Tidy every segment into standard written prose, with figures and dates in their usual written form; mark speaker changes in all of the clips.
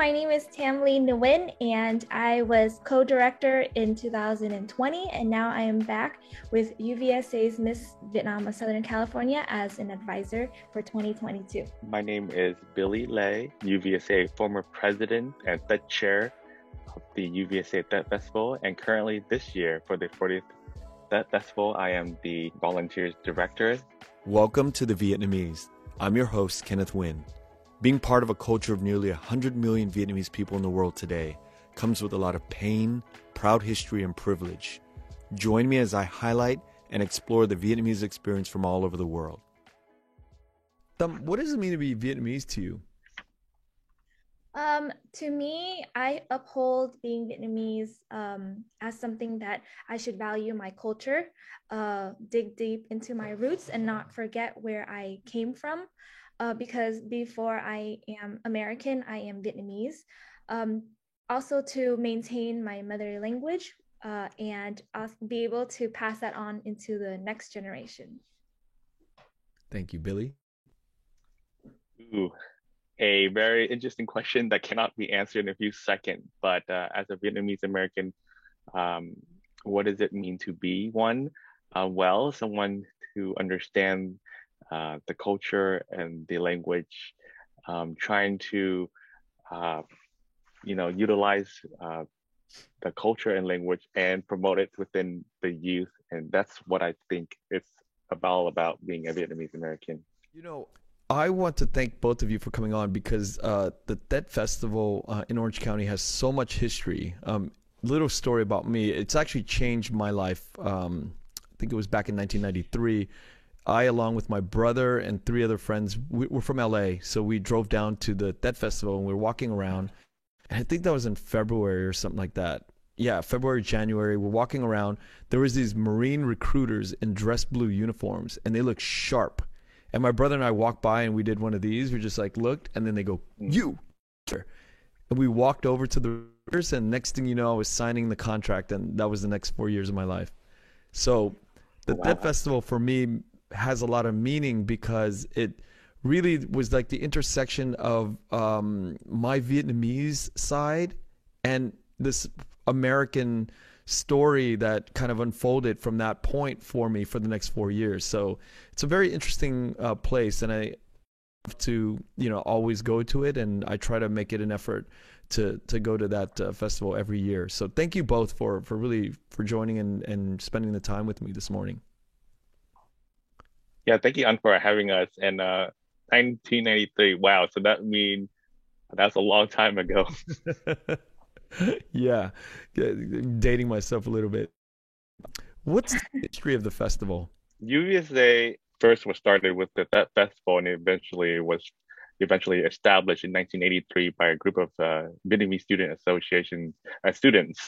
Speaker 1: my name is Tamlee Nguyen, and I was co-director in 2020, and now I am back with UVSA's Miss Vietnam of Southern California as an advisor for 2022.
Speaker 2: My name is Billy Lay, UVSA former president and TED chair of the UVSA TED Festival, and currently this year for the 40th TED Festival, I am the volunteers director.
Speaker 3: Welcome to The Vietnamese. I'm your host, Kenneth Nguyen. Being part of a culture of nearly 100 million Vietnamese people in the world today comes with a lot of pain, proud history, and privilege. Join me as I highlight and explore the Vietnamese experience from all over the world. What does it mean to be Vietnamese to you?
Speaker 1: To me, I uphold being Vietnamese as something that I should value my culture, dig deep into my roots, and not forget where I came from. Because before I am American, I am Vietnamese. Also to maintain my mother language and be able to pass that on into the next generation.
Speaker 3: Thank you, Billy.
Speaker 2: Ooh, a very interesting question that cannot be answered in a few seconds. But as a Vietnamese American, what does it mean to be one? Well, someone who understands the culture and the language, trying to, utilize the culture and language and promote it within the youth. And that's what I think it's about being a Vietnamese American.
Speaker 3: I want to thank both of you for coming on because the TED Festival in Orange County has so much history. Little story about me. It's actually changed my life. I think it was back in 1993. I, along with my brother and three other friends, we're from LA, so we drove down to the TED Festival and we were walking around. And I think that was in February or something like that. Yeah, February, January. We're walking around. There was these Marine recruiters in dress blue uniforms, and they looked sharp. And my brother and I walked by and we did one of these. We just looked, and then they go, "You." And we walked over to the recruiters, and next thing you know, I was signing the contract, and that was the next 4 years of my life. So the TED Festival for me has a lot of meaning because it really was like the intersection of my Vietnamese side and this American story that kind of unfolded from that point for me for the next 4 years. So it's a very interesting place, and I have to always go to it, and I try to make it an effort to go to that festival every year. So thank you both for joining and spending the time with me this morning.
Speaker 2: Yeah, thank you, An, for having us. And 1993, wow. So that means that's a long time ago.
Speaker 3: Yeah, dating myself a little bit. What's the history of the festival?
Speaker 2: UVSA first was started with the TED Festival, and eventually established in 1983 by a group of Vietnamese student association students.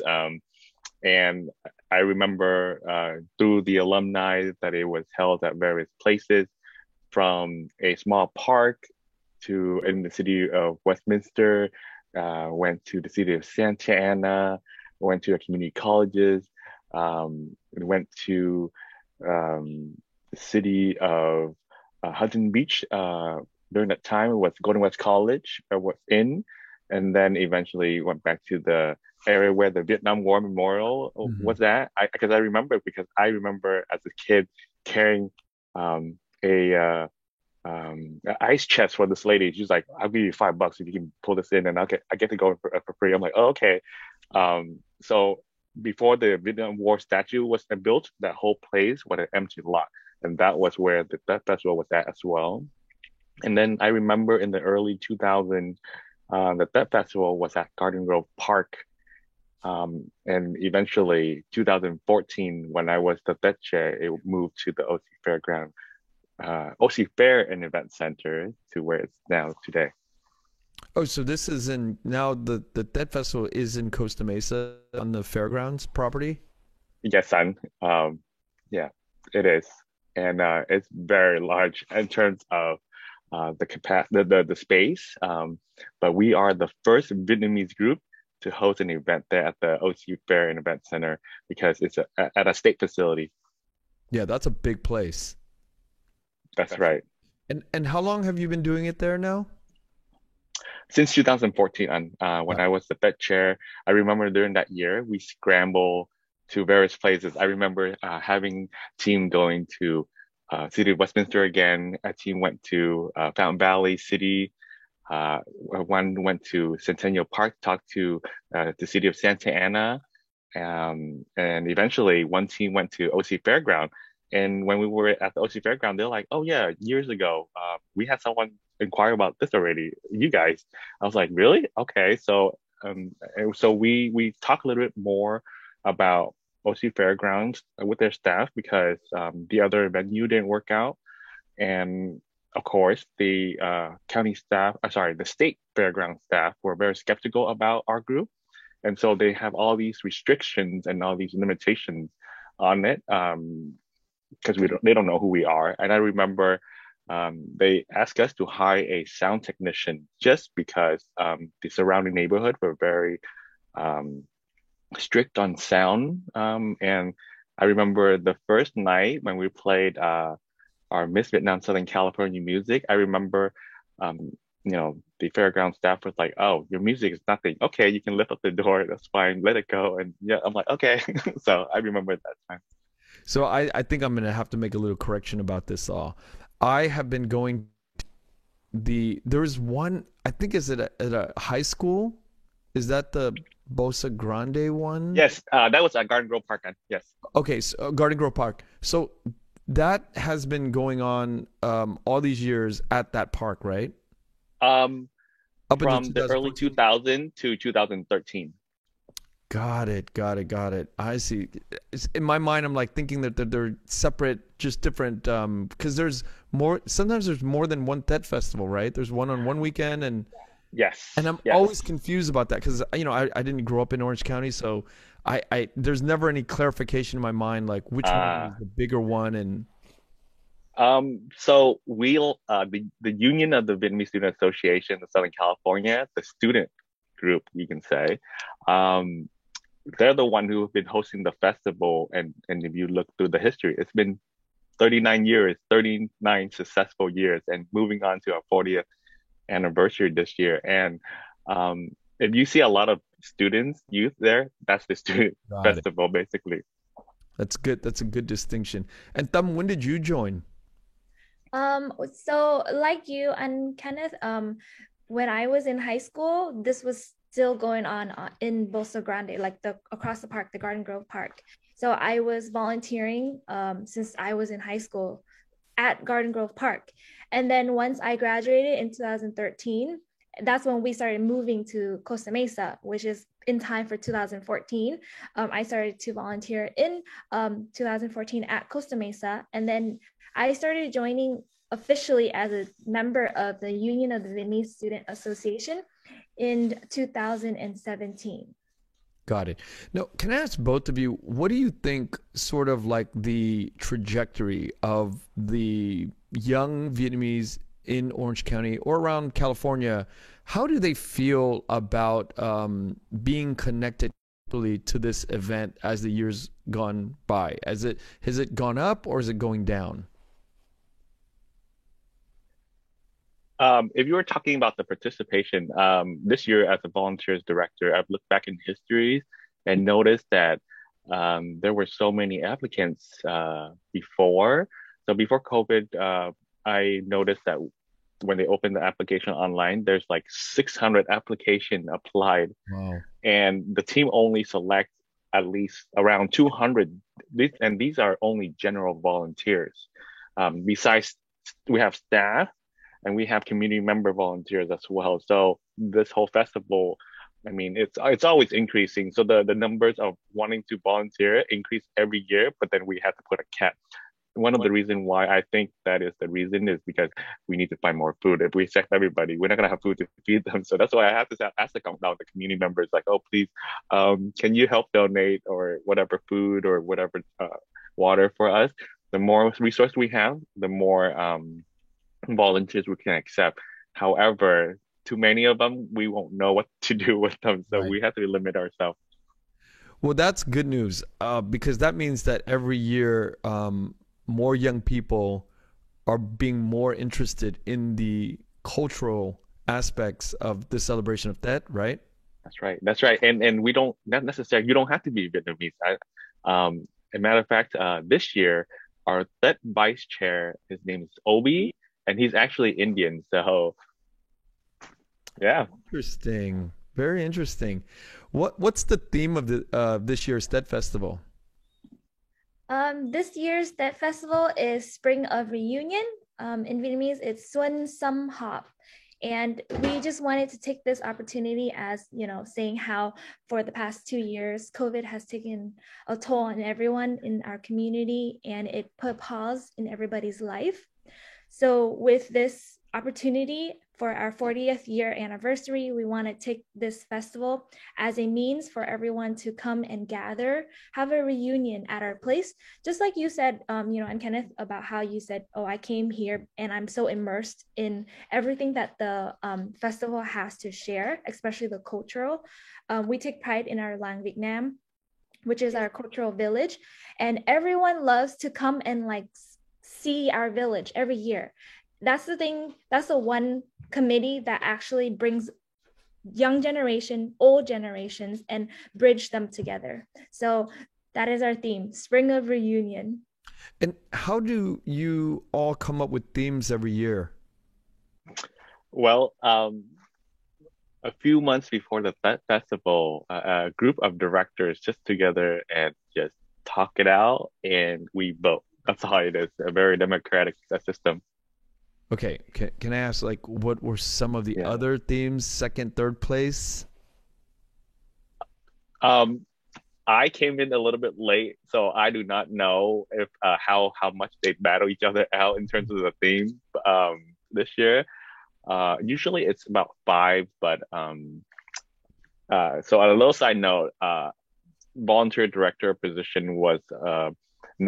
Speaker 2: And I remember through the alumni that it was held at various places, from a small park to in the city of Westminster, went to the city of Santa Ana, went to the community colleges, went to the city of Hudson Beach. During that time, it was Golden West College was in, and then eventually went back to the area where the Vietnam War Memorial was at. Because I remember as a kid carrying a ice chest for this lady. She's like, "I'll give you $5 if you can pull this in, and I get to go for free." I'm like, "Oh, okay." So before the Vietnam War statue was built, that whole place was an empty lot, and that was where that festival was at as well. And then I remember in the early 2000s, that festival was at Garden Grove Park. And eventually 2014, when I was the TED chair, it moved to the OC Fair and Event Center to where it's now today.
Speaker 3: Oh, so this is now the TED Festival is in Costa Mesa on the fairgrounds property?
Speaker 2: Yes, son. Yeah, it is. And it's very large in terms of the space. But we are the first Vietnamese group to host an event there at the OC Fair and Event Center because it's at a state facility.
Speaker 3: Yeah, that's a big place.
Speaker 2: That's right.
Speaker 3: And how long have you been doing it there now?
Speaker 2: since 2014, when I was the Fed chair, I remember during that year we scramble to various places. I remember having team going to City of Westminster again. A team went to Fountain Valley City. One went to Centennial Park, talked to the city of Santa Ana, and eventually one team went to OC Fairground. And when we were at the OC Fairground, they're like, "Oh yeah, years ago, we had someone inquire about this already. You guys." I was like, "Really? Okay." So we talk a little bit more about OC Fairgrounds with their staff because the other venue didn't work out, and of course the county staff, sorry, the state fairground staff were very skeptical about our group, and so they have all these restrictions and all these limitations on it. Because they don't know who we are. And I remember they asked us to hire a sound technician just because the surrounding neighborhood were very strict on sound. And I remember the first night when we played our Miss Vietnam Southern California music, I remember, the fairground staff was like, "Oh, your music is nothing. Okay, you can lift up the door. That's fine. Let it go." And yeah, I'm like, "Okay." So I remember that time.
Speaker 3: So I think I'm going to have to make a little correction about this all. I have been going there's one, I think is it at a high school? Is that the Bosa Grande one?
Speaker 2: Yes, that was at Garden Grove Park. Yes.
Speaker 3: Okay, so Garden Grove Park. So that has been going on all these years at that park, right? Up
Speaker 2: From
Speaker 3: until
Speaker 2: the early 2000 to 2013.
Speaker 3: Got it. I see. In my mind, I'm like thinking that they're separate, just different. Because there's more. Sometimes there's more than one Tet festival, right? There's one on one weekend, and
Speaker 2: Yes.
Speaker 3: I'm
Speaker 2: Yes.
Speaker 3: always confused about that because I didn't grow up in Orange County, so I there's never any clarification in my mind like which one is the bigger one. And
Speaker 2: So the Union of the Vietnamese Student Association of Southern California, the student group, you can say, um, they're the one who have been hosting the festival. And if you look through the history, it's been 39 years, 39 successful years, and moving on to our 40th anniversary this year. And if you see a lot of students, youth there, that's the student
Speaker 3: got it.
Speaker 2: festival, basically.
Speaker 3: That's good. That's a good distinction. And Thumb, when did you join?
Speaker 1: So like you and Kenneth, when I was in high school, this was still going on in Bosa Grande, like the across the park, the Garden Grove Park. So I was volunteering since I was in high school at Garden Grove Park. And then once I graduated in 2013, that's when we started moving to Costa Mesa, which is in time for 2014. I started to volunteer in 2014 at Costa Mesa. And then I started joining officially as a member of the Union of the Vietnamese Student Association in 2017.
Speaker 3: Got it. Now, can I ask both of you, what do you think sort of like the trajectory of the young Vietnamese in Orange County or around California, how do they feel about being connected to this event as the years gone by? Has it gone up or is it going down?
Speaker 2: If you were talking about the participation, this year as a volunteers director, I've looked back in history and noticed that there were so many applicants before. So before COVID, I noticed that when they opened the application online, there's like 600 application applied,
Speaker 3: Wow.
Speaker 2: and the team only select at least around 200. And these are only general volunteers. Besides, we have staff and we have community member volunteers as well. So this whole festival, I mean, it's always increasing. So the numbers of wanting to volunteer increase every year, but then we have to put a cap. One of the reasons why I think that is the reason is because we need to find more food. If we accept everybody, we're not gonna have food to feed them. So that's why I have to ask the community members, like, oh, please, can you help donate or whatever food or whatever water for us? The more resource we have, the more volunteers we can accept. However, too many of them, we won't know what to do with them. So
Speaker 3: Right.
Speaker 2: we have to limit ourselves.
Speaker 3: Well, that's good news because that means that every year more young people are being more interested in the cultural aspects of the celebration of Tet, right?
Speaker 2: That's right. That's right. And we don't not necessarily you don't have to be Vietnamese. A matter of fact, this year our Tet vice chair, his name is Obi, and he's actually Indian. So yeah.
Speaker 3: Interesting. Very interesting. What's the theme of the this year's Tet Festival?
Speaker 1: This year's Tet Festival is Spring of Reunion. In Vietnamese, it's Xuân Sum Họp. And we just wanted to take this opportunity as, saying how for the past 2 years, COVID has taken a toll on everyone in our community and it put pause in everybody's life. So with this opportunity for our 40th year anniversary, we want to take this festival as a means for everyone to come and gather, have a reunion at our place. Just like you said, and Kenneth, about how you said, oh, I came here and I'm so immersed in everything that the festival has to share, especially the cultural. We take pride in our Làng Việt Nam, which is our cultural village. And everyone loves to come and see our village every year. That's the thing. That's the one committee that actually brings young generation, old generations, and bridge them together. So that is our theme, Spring of Reunion.
Speaker 3: And how do you all come up with themes every year?
Speaker 2: Well, a few months before the festival, a group of directors just together and just talk it out, and we vote. That's how it is. A very democratic system.
Speaker 3: Okay, can I ask, what were some of the other themes, second, third place?
Speaker 2: I came in a little bit late, so I do not know if how much they battle each other out in terms of the theme this year. Usually it's about five, but so on a little side note, volunteer director position was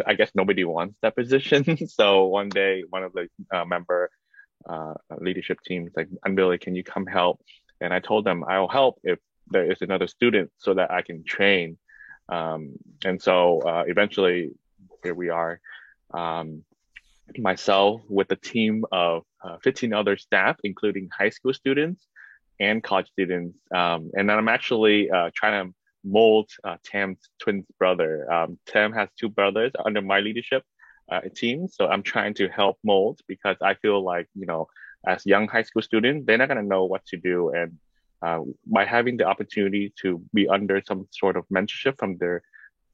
Speaker 2: I guess nobody wants that position. So one day, one of the member leadership teams like, Billy, can you come help? And I told them I'll help if there is another student so that I can train. And so eventually, here we are. Myself with a team of 15 other staff, including high school students and college students. And then I'm actually trying to mold Tam's twin brother. Tam has two brothers under my leadership team. So I'm trying to help mold because I feel like, as young high school students, they're not going to know what to do. And by having the opportunity to be under some sort of mentorship from their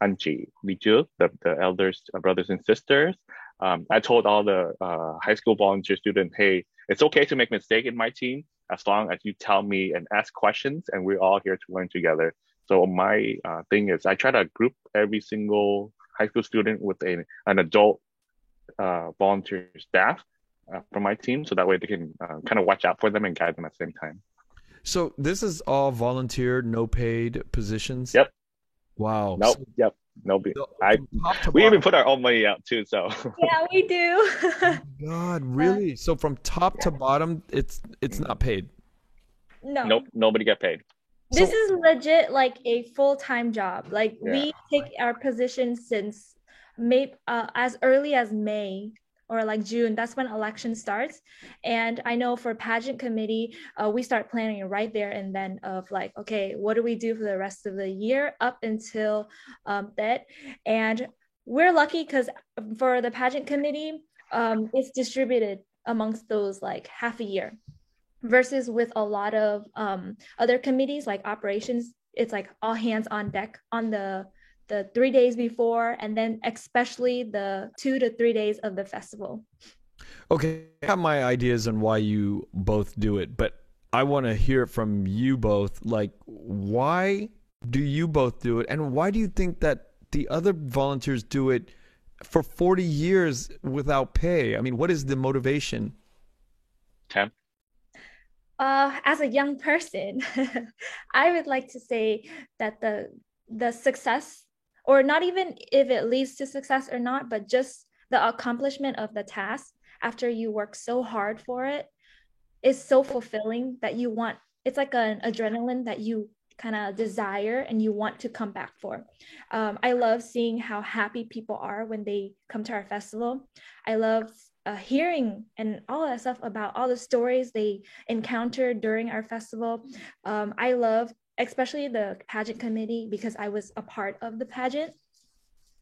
Speaker 2: Anji, Liju, the elders, brothers and sisters, I told all the high school volunteer students, hey, it's okay to make mistake in my team as long as you tell me and ask questions, and we're all here to learn together. So my thing is I try to group every single high school student with an adult volunteer staff from my team, so that way they can kind of watch out for them and guide them at the same time.
Speaker 3: So this is all volunteer, no paid positions?
Speaker 2: Yep.
Speaker 3: Wow.
Speaker 2: Nope.
Speaker 3: So,
Speaker 2: yep. No, we
Speaker 3: bottom,
Speaker 2: even put our own money out too. So
Speaker 1: Yeah, we do.
Speaker 3: God, really? So from top to bottom, it's not paid.
Speaker 1: No.
Speaker 2: Nope. Nobody get paid.
Speaker 1: This is legit like a full-time job. Like we take our position since as early as May or like June. That's when election starts. And I know for pageant committee, we start planning right there and then of like, okay, what do we do for the rest of the year up until that? And we're lucky because for the pageant committee, it's distributed amongst those like half a year. Versus with a lot of other committees like operations, it's like all hands on deck on the 3 days before, and then especially the 2 to 3 days of the festival.
Speaker 3: Okay, I have my ideas on why you both do it, but I want to hear from you both. Like, why do you both do it, and why do you think that the other volunteers do it for 40 years without pay? I mean, what is the motivation?
Speaker 2: Tam?
Speaker 1: As a young person, I would like to say that the success, or not even if it leads to success or not, but just the accomplishment of the task after you work so hard for it is so fulfilling that it's like an adrenaline that you kind of desire and you want to come back for. I love seeing how happy people are when they come to our festival. I love hearing and all that stuff about all the stories they encountered during our festival. I love especially the pageant committee because I was a part of the pageant.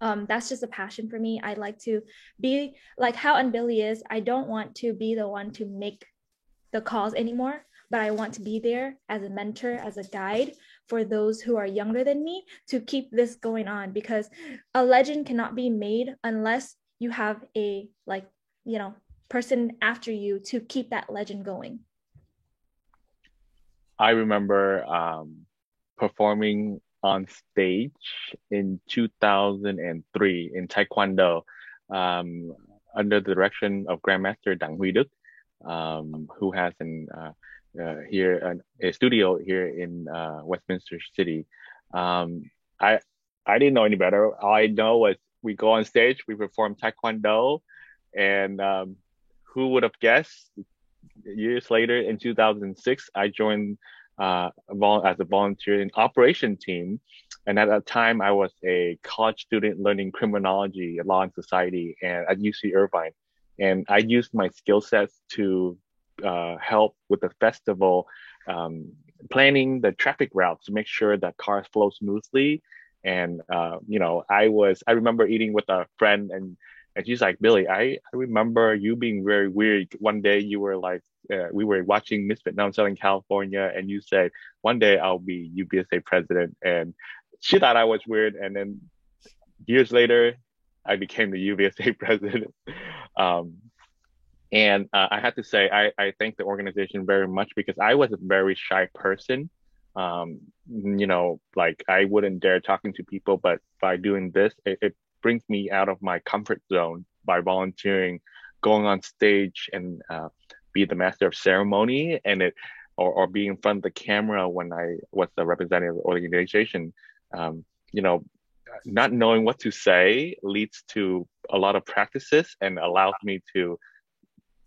Speaker 1: That's just a passion for me. I like to be like how Unbilly is. I don't want to be the one to make the calls anymore, but I want to be there as a mentor, as a guide for those who are younger than me to keep this going on, because a legend cannot be made unless you have a like, person after you to keep that legend going.
Speaker 2: I remember performing on stage in 2003 in Taekwondo um, under the direction of Grandmaster Dang Huy Đức, who has a studio here in Westminster City. Um, I I didn't know any better. All I know was we go on stage, we perform Taekwondo, and who would have guessed? Years later, in 2006, I joined as a volunteer in operation team. And at that time, I was a college student learning criminology, law and society, and at UC Irvine. And I used my skill sets to help with the festival, um, planning the traffic routes to make sure that cars flow smoothly. And I remember eating with a friend, and she's like, Billy, I remember you being very weird. One day you were like, we were watching Miss Vietnam Southern California, and you said, one day I'll be UBSA president. And she thought I was weird. And then years later, I became the UBSA president. Um, and I have to say, I thank the organization very much because I was a very shy person. Like I wouldn't dare talking to people, but by doing this, it brings me out of my comfort zone by volunteering, going on stage and be the master of ceremony or be in front of the camera when I was the representative of the organization. Um, you know, Not knowing what to say leads to a lot of practices and allows me to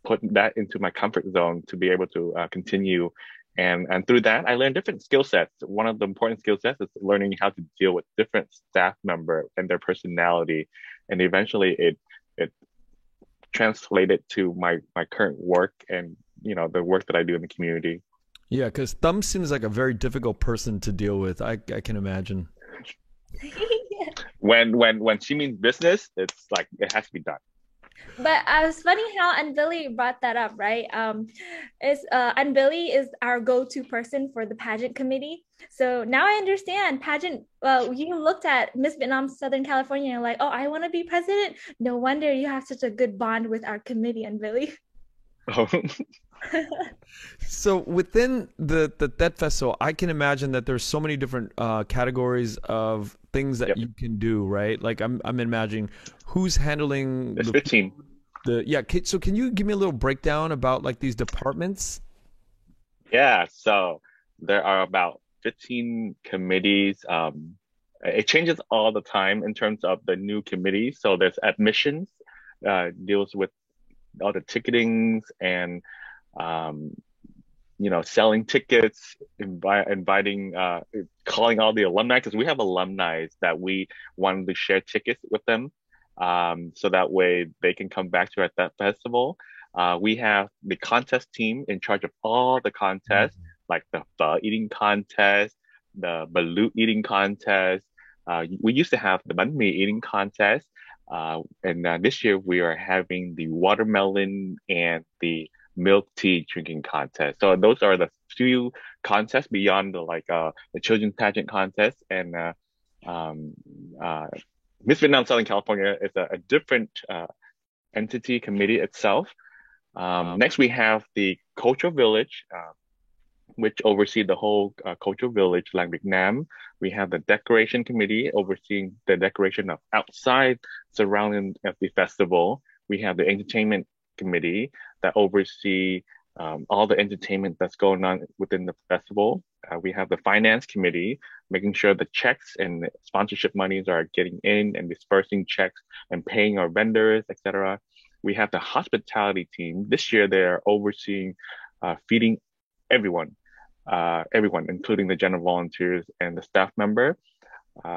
Speaker 2: put that into my comfort zone to be able to continue. And through that, I learned different skill sets. One of the important skill sets is learning how to deal with different staff member and their personality. And eventually it translated to my current work and, the work that I do in the community.
Speaker 3: Yeah, because Thumb seems like a very difficult person to deal with. I can imagine.
Speaker 1: Yeah.
Speaker 2: When she means business, it's like it has to be done.
Speaker 1: But it's funny how Anbili brought that up, right? Is Anbili is our go-to person for the pageant committee. So now I understand pageant. Well, you looked at Miss Vietnam Southern California and you're like, oh, I want to be president. No wonder you have such a good bond with our committee, Anbili.
Speaker 3: So within the TED Festival, I can imagine that there's so many different categories of things that
Speaker 2: Yep.
Speaker 3: you can do, right? Like I'm imagining who's handling
Speaker 2: There's 15.
Speaker 3: So can you give me a little breakdown about like these departments?
Speaker 2: Yeah, so there are about 15 committees. It changes all the time in terms of the new committees. So there's admissions, deals with all the ticketings and um, selling tickets, inviting, calling all the alumni because we have alumni that we wanted to share tickets with them, so that way they can come back to at that festival. We have the contest team in charge of all the contests, like the pho eating contest, the balut eating contest. We used to have the banh mi eating contest. And this year we are having the watermelon and the milk tea drinking contest. So those are the few contests beyond the children's pageant contest. And um, uh, Miss Vietnam Southern California is a different entity committee itself. Next, we have the Cultural Village, which oversee the whole cultural village, like Vietnam. We have the decoration committee overseeing the decoration of outside surrounding of the festival. We have the entertainment committee that oversee all the entertainment that's going on within the festival. We have the finance committee, making sure the checks and sponsorship monies are getting in and dispersing checks and paying our vendors, etc. We have the hospitality team. This year, they're overseeing feeding everyone, including the general volunteers and the staff member.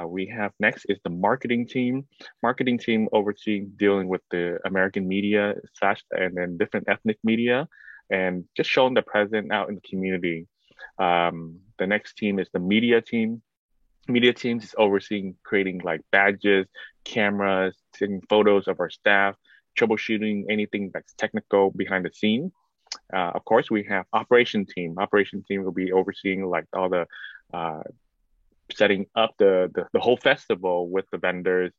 Speaker 2: We have next is the marketing team. Marketing team overseeing dealing with the American media slash and then different ethnic media and just showing the presence out in the community. The next team is the media team. Media teams is overseeing creating like badges, cameras, taking photos of our staff, troubleshooting anything that's technical behind the scene. Of course, we have operation team. Operation team will be overseeing like all the uh, setting up the whole festival with the vendors,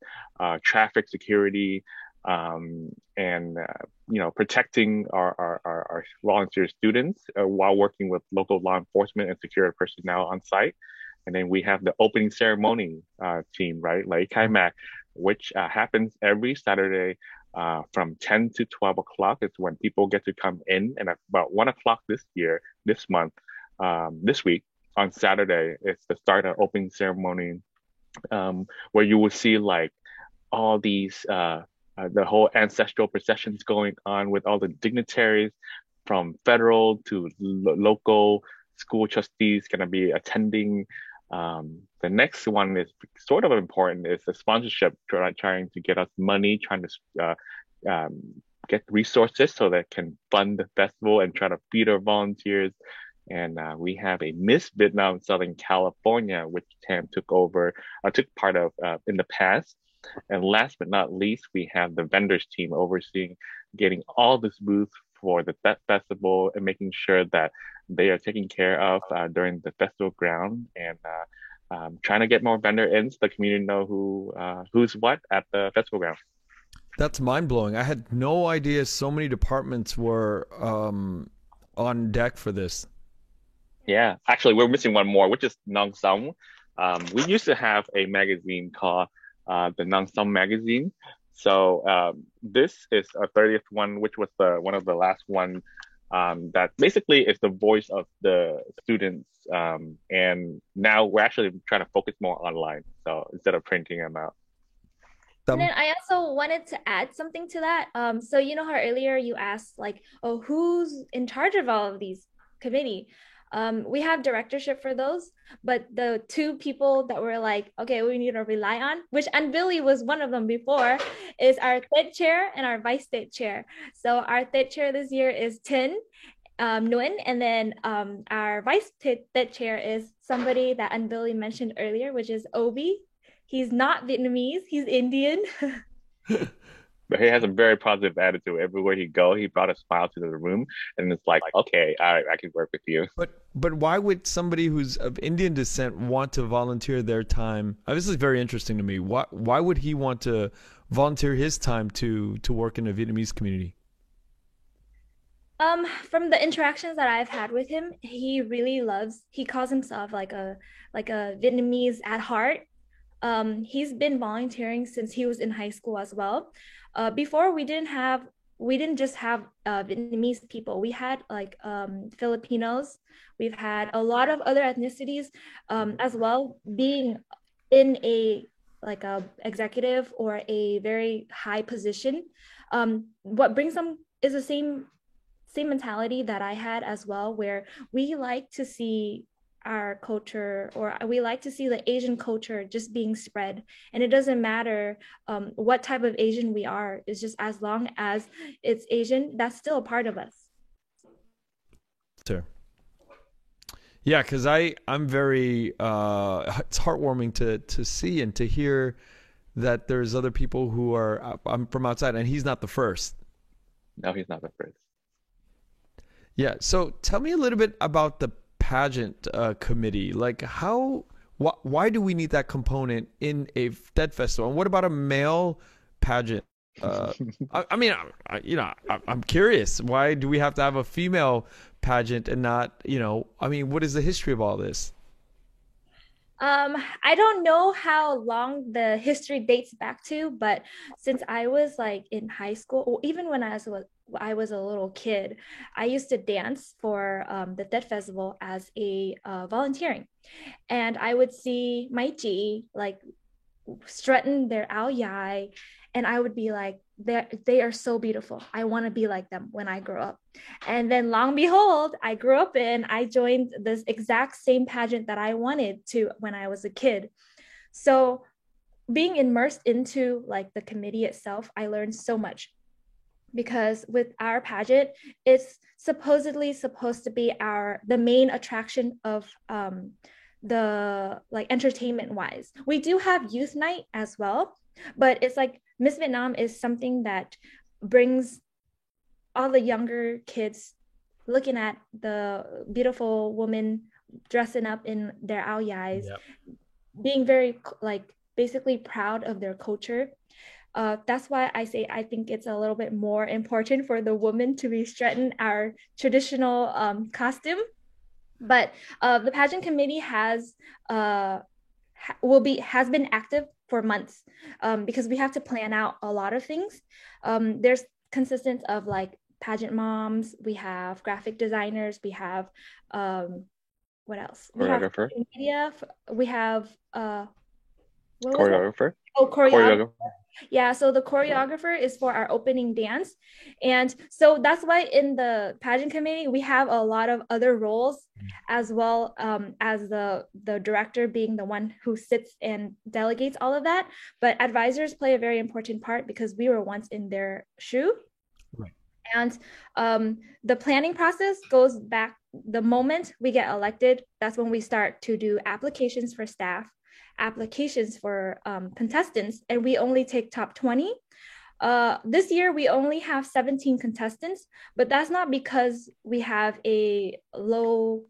Speaker 2: traffic security, and protecting our volunteer students while working with local law enforcement and security personnel on site. And then we have the opening ceremony team, right? Like Kai Mak, which happens every Saturday from 10 to 12 o'clock. It's when people get to come in. And at about 1 o'clock this month, this week, on Saturday, it's the start of opening ceremony, where you will see like all these the whole ancestral processions going on with all the dignitaries from federal to local school trustees going to be attending. The next one is sort of important is the sponsorship, trying to get us money, trying to get resources so that can fund the festival and try to feed our volunteers. And we have a Miss Vietnam Southern California, which Tam took part of in the past. And last but not least, we have the vendors team overseeing getting all this booths for the festival and making sure that they are taken care of during the festival ground and trying to get more vendor in so the community know who's what at the festival ground.
Speaker 3: That's mind blowing. I had no idea so many departments were on deck for this.
Speaker 2: Yeah, actually, we're missing one more, which is Nong Song. We used to have a magazine called the Nong Song magazine. So this is a 30th one, which was the one of the last one that basically is the voice of the students. And now we're actually trying to focus more online. So instead of printing them out.
Speaker 1: And then I also wanted to add something to that. So you know how earlier you asked like, oh, who's in charge of all of these committee? We have directorship for those, but the two people that were like, okay, we need to rely on, which and Billy was one of them before, is our third chair and our vice third chair. So our third chair this year is Tin Nguyen, and then our vice third chair is somebody that and Billy mentioned earlier, which is Obi. He's not Vietnamese, he's Indian.
Speaker 2: But he has a very positive attitude. Everywhere he go, he brought a smile to the room, and it's like, okay, all right, I can work with you.
Speaker 3: But why would somebody who's of Indian descent want to volunteer their time? This is very interesting to me. Why would he want to volunteer his time to work in a Vietnamese community?
Speaker 1: From the interactions that I've had with him, he calls himself like a Vietnamese at heart. He's been volunteering since he was in high school as well. Before we didn't just have Vietnamese people. We had like Filipinos. We've had a lot of other ethnicities as well being in a executive or a very high position. What brings them is the same mentality that I had as well, where we like to see our culture, or we like to see the Asian culture just being spread. And it doesn't matter what type of Asian we are. It's just as long as it's Asian, that's still a part of us.
Speaker 3: Sure. Yeah, because I'm very it's heartwarming to see and to hear that there's other people who are I'm from outside, and he's not the first.
Speaker 2: No, he's not the first.
Speaker 3: Yeah. So tell me a little bit about the pageant committee. Like why do we need that component in a TED festival? And what about a male pageant? I'm curious. Why do we have to have a female pageant and not, what is the history of all this?
Speaker 1: I don't know how long the history dates back to, but since I was like in high school, or even when I was a little kid, I used to dance for the TED Festival as a volunteering, and I would see my G like strutting their ao dai, and I would be like, they are so beautiful. I want to be like them when I grow up. And then long behold, I joined this exact same pageant that I wanted to when I was a kid. So being immersed into like the committee itself, I learned so much, because with our pageant, it's supposedly supposed to be the main attraction of the like entertainment wise. We do have youth night as well, but it's like Miss Vietnam is something that brings all the younger kids looking at the beautiful woman dressing up in their ao dais,
Speaker 3: Yep.
Speaker 1: being very like basically proud of their culture. That's why I say I think it's a little bit more important for the woman to be strutting our traditional costume. But the pageant committee has been active for months, because we have to plan out a lot of things. There's consistence of like pageant moms, we have graphic designers, we have what else? We have
Speaker 2: Choreographer.
Speaker 1: media, we have what was it?
Speaker 2: Choreographer.
Speaker 1: Oh, choreographer.
Speaker 2: Choreographer.
Speaker 1: Yeah, so the choreographer is for our opening dance. And so that's why in the pageant committee, we have a lot of other roles as well, as the director being the one who sits and delegates all of that. But advisors play a very important part because we were once in their shoe.
Speaker 3: Right.
Speaker 1: And the planning process goes back the moment we get elected. That's when we start to do applications for staff, applications for contestants, and we only take top 20. This year we only have 17 contestants, but that's not because we have a low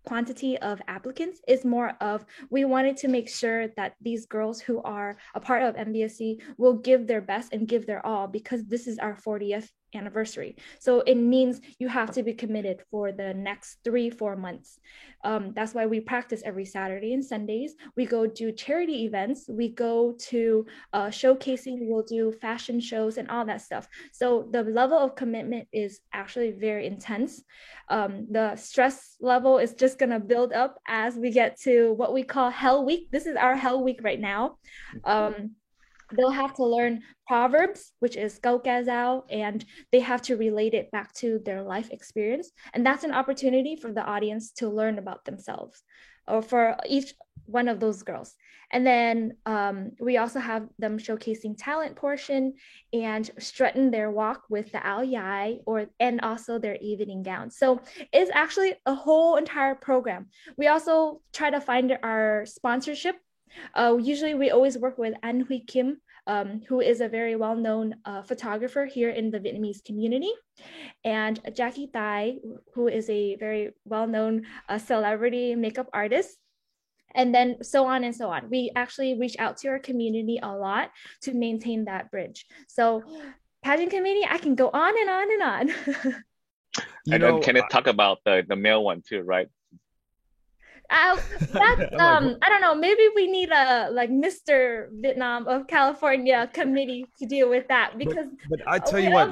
Speaker 1: quantity of applicants. Is more of we wanted to make sure that these girls who are a part of MBSC will give their best and give their all, because this is our 40th anniversary. So it means you have to be committed for the next 3-4 months. That's why we practice every Saturday and Sundays. We go do charity events. We go to showcasing. We'll do fashion shows and all that stuff. So the level of commitment is actually very intense. The stress level is just going to build up as we get to what we call Hell Week. This is our Hell Week right now. They'll have to learn proverbs, which is Gao Ga Zao, and they have to relate it back to their life experience. And that's an opportunity for the audience to learn about themselves, or for each one of those girls. And then we also have them showcasing talent portion and strutting their walk with the ao dai, and also their evening gown. So it's actually a whole entire program. We also try to find our sponsorship. Usually we always work with An Hui Kim, who is a very well-known photographer here in the Vietnamese community, and Jackie Thai, who is a very well-known celebrity makeup artist, and then so on and so on. We actually reach out to our community a lot to maintain that bridge. So pageant committee, I can go on and on and on.
Speaker 2: And then Kenneth talk about the male one too, right?
Speaker 1: That's I don't know, maybe we need a like Mr. Vietnam of California committee to deal with that, because
Speaker 3: but I tell you what,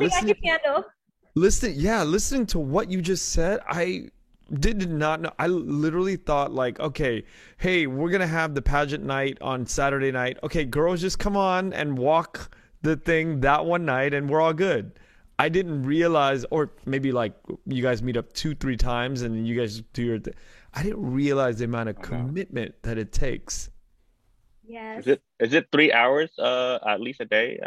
Speaker 1: listening
Speaker 3: to what you just said, I did not know. I literally thought like, okay, hey, we're gonna have the pageant night on Saturday night. Okay, girls, just come on and walk the thing that one night and we're all good. I didn't realize, or maybe like you guys meet up 2-3 times and you guys do your thing. I didn't realize the amount of commitment that it takes.
Speaker 1: Yes.
Speaker 2: Is it 3 hours at least a day?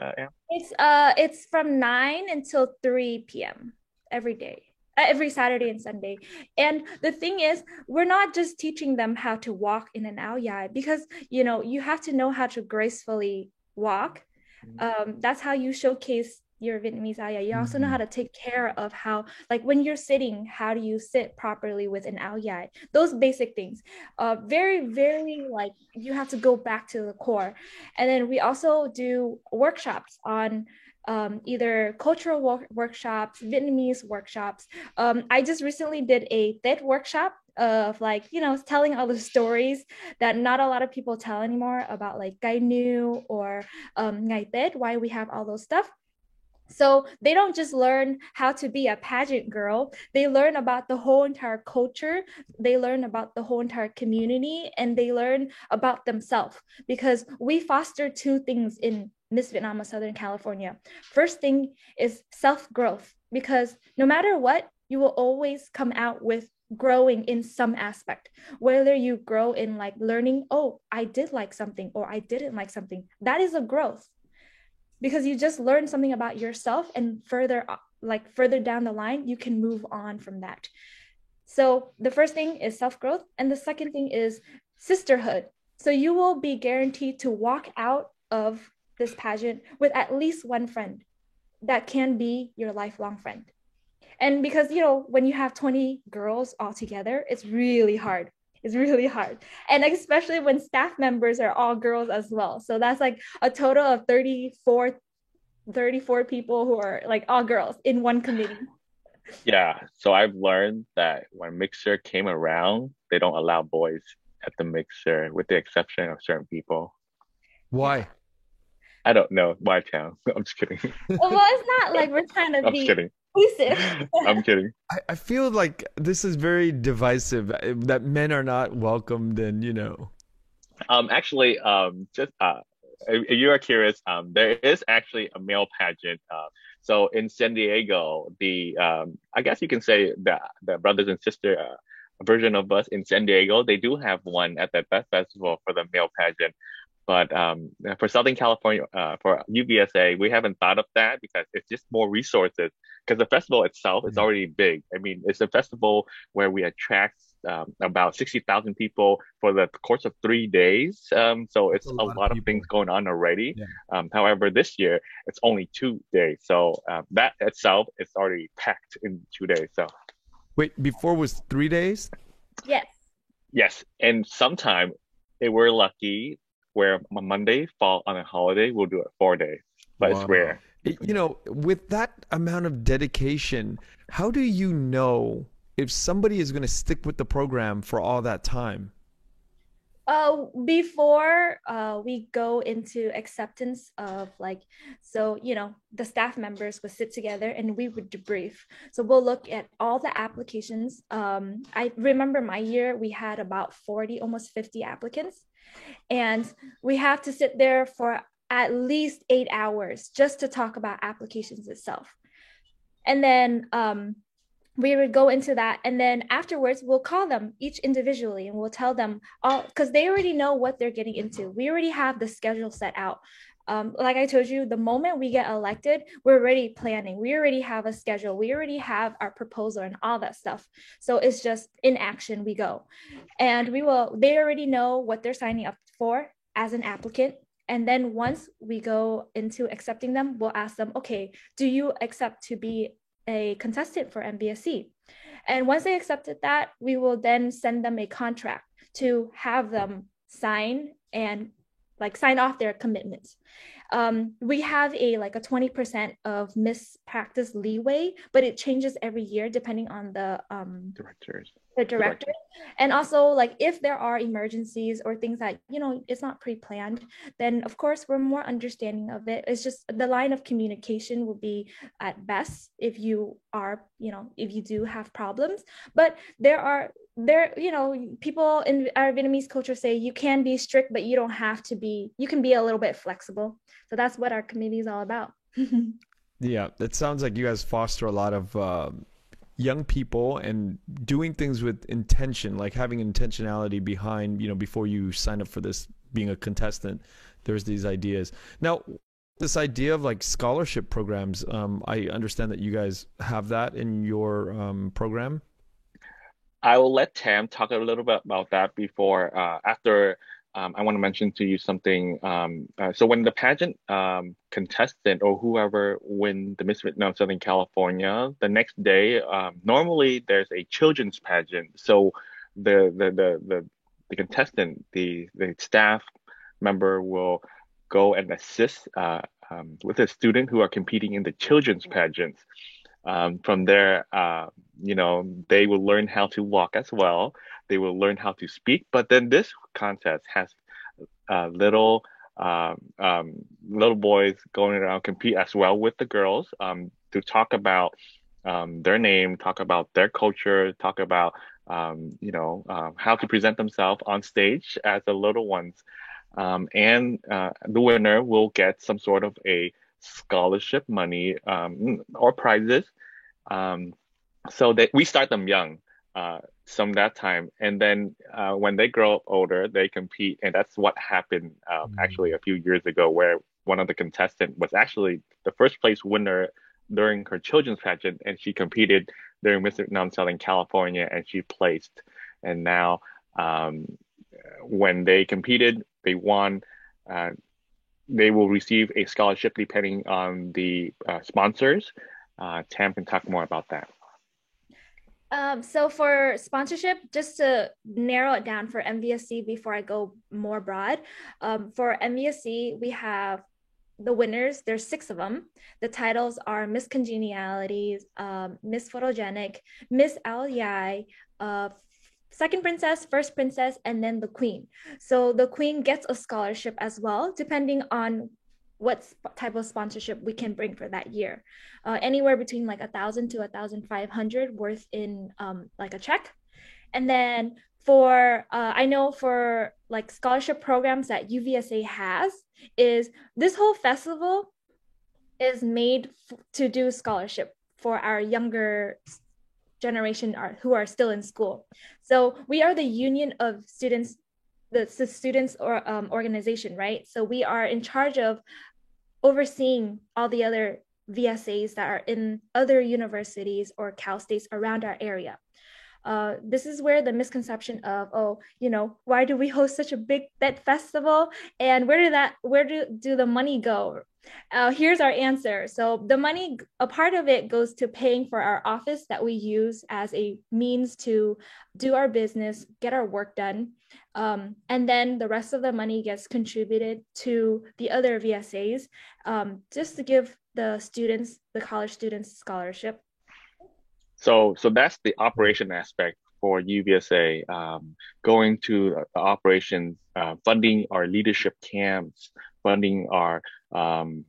Speaker 1: It's from 9 until 3 p.m. every day, every Saturday and Sunday. And the thing is, we're not just teaching them how to walk in an ao dai, because you have to know how to gracefully walk. That's how you showcase your Vietnamese ao dai. You also know how to take care of how, like when you're sitting, how do you sit properly with an ao dai? Those basic things. Very, very like you have to go back to the core. And then we also do workshops on either cultural workshops, Vietnamese workshops. I just recently did a Tết workshop of like, telling all the stories that not a lot of people tell anymore about like Gai Nu or Ngày Tết, why we have all those stuff. So they don't just learn how to be a pageant girl, they learn about the whole entire culture, they learn about the whole entire community, and they learn about themselves, because we foster two things in Miss Vietnam of Southern California. First thing is self-growth, because no matter what, you will always come out with growing in some aspect, whether you grow in like learning, oh, I did like something or I didn't like something, that is a growth, because you just learned something about yourself, and further down the line you can move on from that. So the first thing is self-growth, and the second thing is sisterhood. So you will be guaranteed to walk out of this pageant with at least one friend that can be your lifelong friend. And because, when you have 20 girls all together, it's really hard. It's really hard. And especially when staff members are all girls as well. So that's like a total of 34 people who are like all girls in one committee.
Speaker 2: Yeah, so I've learned that when mixer came around, they don't allow boys at the mixer, with the exception of certain people.
Speaker 3: Why?
Speaker 2: I don't know why town. I'm just kidding.
Speaker 1: Well, it's not like we're trying to
Speaker 2: I'm just
Speaker 1: be
Speaker 2: kidding.
Speaker 1: inclusive.
Speaker 2: I'm kidding.
Speaker 3: I feel like this is very divisive, that men are not welcomed, and
Speaker 2: Actually, just if you are curious, there is actually a male pageant. So in San Diego, I guess you can say the brothers and sister version of us in San Diego, they do have one at the Best Festival for the male pageant. But for Southern California, for UVSA, we haven't thought of that because it's just more resources. Because the festival itself is already big. I mean, it's a festival where we attract about 60,000 people for the course of 3 days. So
Speaker 3: That's
Speaker 2: it's
Speaker 3: a
Speaker 2: a
Speaker 3: lot of
Speaker 2: lot of
Speaker 3: people.
Speaker 2: things going on already.
Speaker 3: Yeah.
Speaker 2: However, this year it's only 2 days. So that itself is already packed in 2 days. So
Speaker 3: Wait, before was 3 days?
Speaker 1: Yes.
Speaker 2: yes, and sometime if we're lucky, where a Monday fall on a holiday, we'll do it 4 days, but it's
Speaker 3: Wow.
Speaker 2: rare.
Speaker 3: With that amount of dedication, how do you know if somebody is going to stick with the program for all that time?
Speaker 1: Before we go into acceptance of like, so the staff members would sit together and we would debrief. So we'll look at all the applications. I remember my year we had about 40, almost 50 applicants, and we have to sit there for at least 8 hours just to talk about applications itself. And then we would go into that, and then afterwards we'll call them each individually and we'll tell them all, because they already know what they're getting into. We already have the schedule set out. Like I told you, the moment we get elected, we're already planning. We already have a schedule. We already have our proposal and all that stuff. So it's just in action we go. And they already know what they're signing up for as an applicant. And then once we go into accepting them, we'll ask them, okay, do you accept to be a contestant for MBSC? And once they accepted that, we will then send them a contract to have them sign and like sign off their commitments. We have a 20% of mispractice leeway, but it changes every year depending on
Speaker 2: Directors.
Speaker 1: the director. And also, like, if there are emergencies or things that it's not pre-planned, then of course we're more understanding of it. It's just the line of communication will be at best if you do have problems. But people in our Vietnamese culture say you can be strict, but you don't have to be. You can be a little bit flexible. So that's what our community is all about.
Speaker 3: Yeah, it sounds like you guys foster a lot of young people and doing things with intention, like having intentionality behind, before you sign up for this, being a contestant, there's these ideas. Now, this idea of like scholarship programs, I understand that you guys have that in your program.
Speaker 2: I will let Tam talk a little bit about that before, after I want to mention to you something. So when the pageant contestant or whoever win the Miss Vietnam Southern California, the next day, normally there's a children's pageant. So the contestant, the staff member will go and assist with a student who are competing in the children's pageants. From there, they will learn how to walk as well. They will learn how to speak. But then this contest has little little boys going around compete as well with the girls, to talk about their name, talk about their culture, talk about how to present themselves on stage as the little ones. And the winner will get some sort of a scholarship money, or prizes. Um, so that we start them young. some that time. And then when they grow up older, they compete. And that's what happened actually
Speaker 3: Mm.
Speaker 2: a few years ago, where one of the contestants was actually the first place winner during her children's pageant. And she competed during Miss Vietnam Southern California and she placed. And now um, when they competed, they won. Uh, they will receive a scholarship depending on the sponsors. Tam can talk more about that.
Speaker 1: So for sponsorship, just to narrow it down for MVSC before I go more broad, for MVSC, we have the winners. There's six of them. The titles are Miss Congeniality, Miss Photogenic, Miss Al Yai, Second Princess, First Princess, and then the Queen. So the Queen gets a scholarship as well, depending on what type of sponsorship we can bring for that year. Anywhere between like 1,000 to 1,500 worth in like a check. And then for I know for like scholarship programs that UVSA has is this whole festival is made to do scholarship for our younger generation who are still in school. So we are the union of students, the students or organization, right? So we are in charge of overseeing all the other VSAs that are in other universities or Cal States around our area. This is where the misconception of, oh, why do we host such a big Tet festival, and where do the money go? Here's our answer. So the money, a part of it goes to paying for our office that we use as a means to do our business, get our work done. And then the rest of the money gets contributed to the other VSAs, just to give the college students scholarship.
Speaker 2: So that's the operation aspect for UVSA. Going to the operations, funding our leadership camps, funding our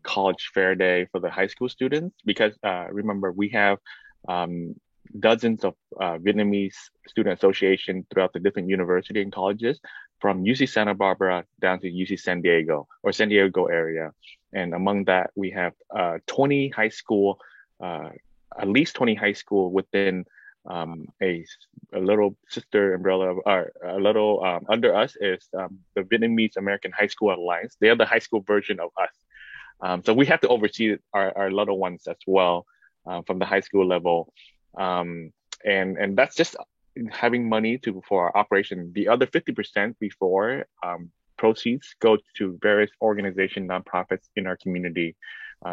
Speaker 2: college fair day for the high school students. Because remember, we have um, dozens of Vietnamese student association throughout the different university and colleges, from UC Santa Barbara down to UC San Diego or San Diego area. And among that, we have 20 high school. Uh, at least 20 high school within a little sister umbrella, or a little under us is the Vietnamese American High School Alliance. They are the high school version of us. So we have to oversee our little ones as well from the high school level. And that's just having money for our operation. The other 50% before proceeds go to various organizations, nonprofits in our community